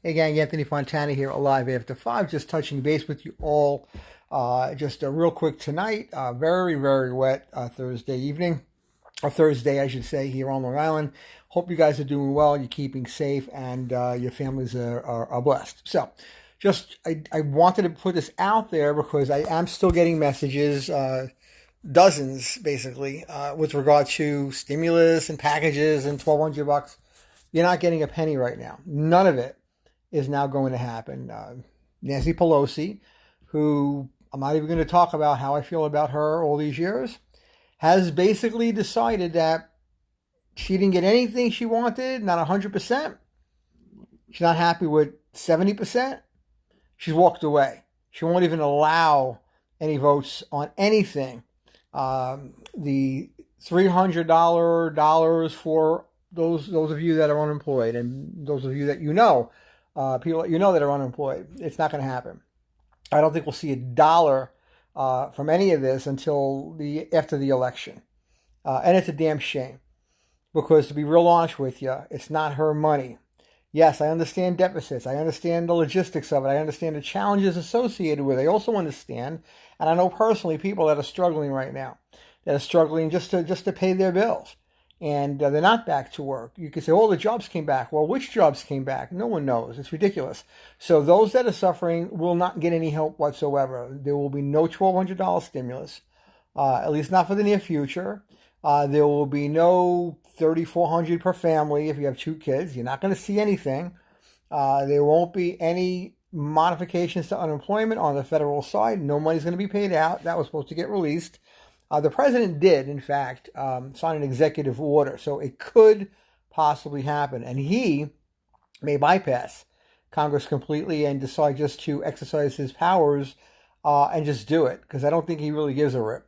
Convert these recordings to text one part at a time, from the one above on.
Hey gang, Anthony Fontana here, alive after 5, just touching base with you all. Just real quick tonight, very, very wet Thursday evening, or Thursday, I should say, here on Long Island. Hope you guys are doing well, you're keeping safe, and your families are blessed. So, I wanted to put this out there because I am still getting messages, dozens basically, with regard to stimulus and packages and $1,200. You're not getting a penny right now. None of it is now going to happen. Nancy Pelosi, who I'm not even going to talk about how I feel about her all these years, has basically decided that she didn't get anything she wanted, not 100%. She's not happy with 70%. She's walked away. She won't even allow any votes on anything. The $300 for those of you that are unemployed and those of you that people that that are unemployed, it's not going to happen. I don't think we'll see a dollar from any of this until after the election. And it's a damn shame because, to be real honest with you, it's not her money. Yes, I understand deficits. I understand the logistics of it. I understand the challenges associated with it. I also understand, and I know personally people that are struggling right now, that are struggling just to pay their bills. And they're not back to work. You could say, oh, the jobs came back. Well, which jobs came back? No one knows. It's ridiculous. So those that are suffering will not get any help whatsoever. There will be no $1,200 stimulus, at least not for the near future. There will be no $3,400 per family if you have 2 kids. You're not going to see anything. There won't be any modifications to unemployment on the federal side. No money's going to be paid out. That was supposed to get released. The president did, in fact, sign an executive order, so it could possibly happen. And he may bypass Congress completely and decide just to exercise his powers and just do it, because I don't think he really gives a rip.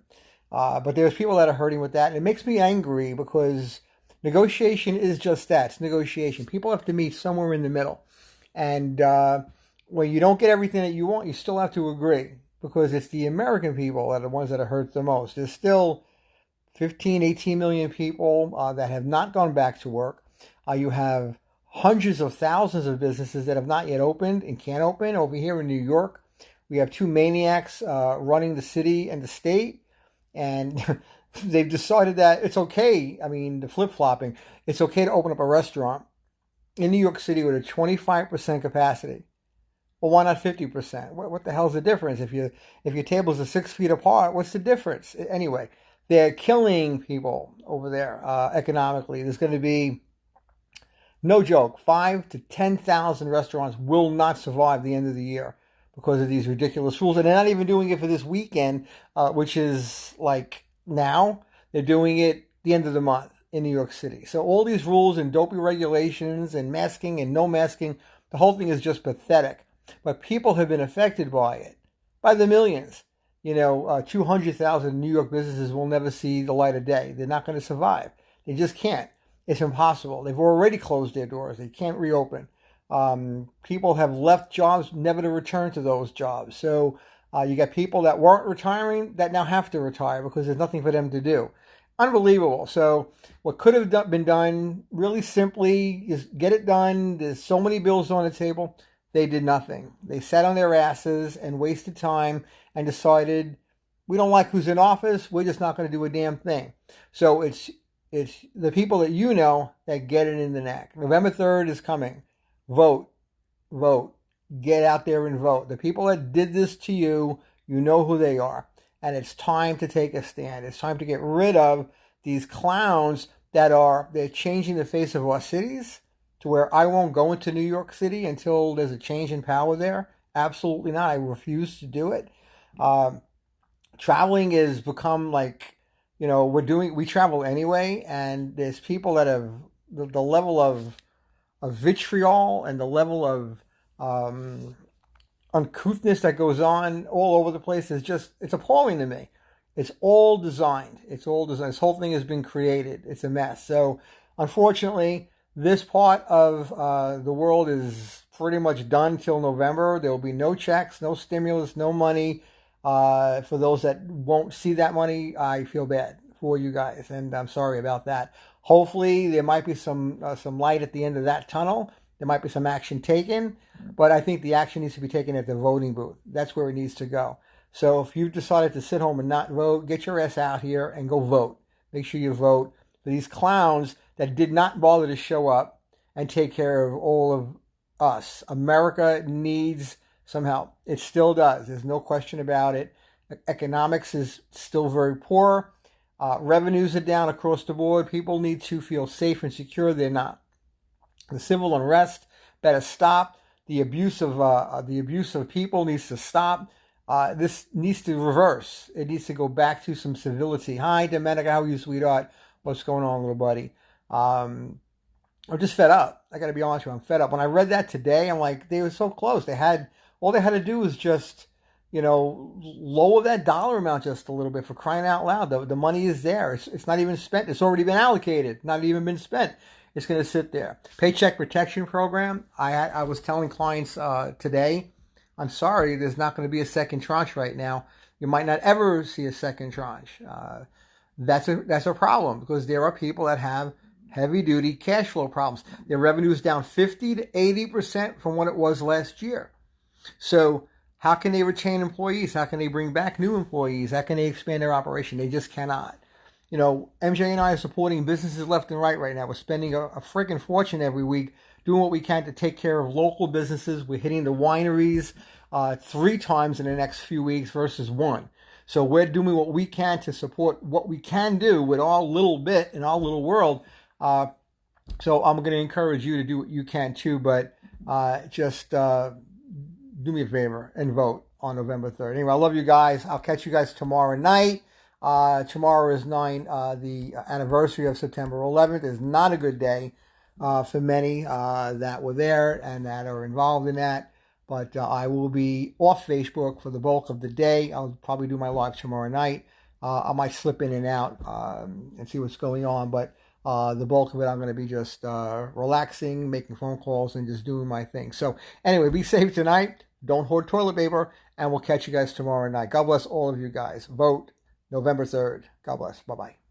But there's people that are hurting with that, and it makes me angry because negotiation is just that. It's negotiation. People have to meet somewhere in the middle. And when you don't get everything that you want, you still have to agree. Because it's the American people that are the ones that are hurt the most. There's still 15, 18 million people that have not gone back to work. You have hundreds of thousands of businesses that have not yet opened and can't open. Over here in New York, we have 2 maniacs running the city and the state. And they've decided that it's okay. I mean, the flip-flopping. It's okay to open up a restaurant in New York City with a 25% capacity. Well, why not 50%? What the hell's the difference? If your tables are 6 feet apart, what's the difference? Anyway, they're killing people over there economically. There's going to be, no joke, 5,000 to 10,000 restaurants will not survive the end of the year because of these ridiculous rules. And they're not even doing it for this weekend, which is like now. They're doing it the end of the month in New York City. So all these rules and dopey regulations and masking and no masking, the whole thing is just pathetic. But people have been affected by it, by the millions. 200,000 New York businesses will never see the light of day. They're not going to survive. They just can't. It's impossible. They've already closed their doors. They can't reopen. People have left jobs never to return to those jobs. So you got people that weren't retiring that now have to retire because there's nothing for them to do. Unbelievable. So what could have been done really simply is get it done. There's so many bills on the table. They did nothing. They sat on their asses and wasted time and decided, we don't like who's in office, we're just not going to do a damn thing. So it's the people that get it in the neck. November 3rd is coming. Vote. Get out there and vote. The people that did this to you, you know who they are. And it's time to take a stand. It's time to get rid of these clowns they're changing the face of our cities. To where I won't go into New York City until there's a change in power there. Absolutely not. I refuse to do it. Traveling has become like, we travel anyway, and there's people that have the level of vitriol and the level of uncouthness that goes on all over the place it's appalling to me. It's all designed. This whole thing has been created. It's a mess. So unfortunately, this part of the world is pretty much done till November. There will be no checks, no stimulus, no money. For those that won't see that money, I feel bad for you guys, and I'm sorry about that. Hopefully, there might be some light at the end of that tunnel, there might be some action taken, but I think the action needs to be taken at the voting booth. That's where it needs to go. So if you've decided to sit home and not vote, get your ass out here and go vote. Make sure you vote for these clowns that did not bother to show up and take care of all of us. America needs some help. It still does. There's no question about it. Economics is still very poor. Revenues are down across the board. People need to feel safe and secure. They're not. The civil unrest better stop. The abuse of people needs to stop. This needs to reverse. It needs to go back to some civility. Hi, Domenica. How are you, sweetheart? What's going on, little buddy? I'm just fed up. I got to be honest with you. I'm fed up. When I read that today, I'm like, they were so close. All they had to do was just, lower that dollar amount just a little bit, for crying out loud. The money is there. It's not even spent. It's already been allocated. Not even been spent. It's going to sit there. Paycheck Protection Program. I was telling clients today, I'm sorry, there's not going to be a second tranche right now. You might not ever see a second tranche. That's a problem, because there are people that have heavy-duty cash flow problems. Their revenue is down 50 to 80% from what it was last year. So how can they retain employees? How can they bring back new employees? How can they expand their operation? They just cannot. MJ and I are supporting businesses left and right now. We're spending a freaking fortune every week doing what we can to take care of local businesses. We're hitting the wineries 3 times in the next few weeks versus 1. So we're doing what we can to support what we can do with our little bit in our little world. So I'm going to encourage you to do what you can too, but just do me a favor and vote on November 3rd. Anyway, I love you guys. I'll catch you guys tomorrow night. Tomorrow is the anniversary of September 11th. It's not a good day for many that were there and that are involved in that. But I will be off Facebook for the bulk of the day. I'll probably do my live tomorrow night. I might slip in and out and see what's going on. But the bulk of it, I'm going to be just relaxing, making phone calls, and just doing my thing. So anyway, be safe tonight. Don't hoard toilet paper. And we'll catch you guys tomorrow night. God bless all of you guys. Vote November 3rd. God bless. Bye-bye.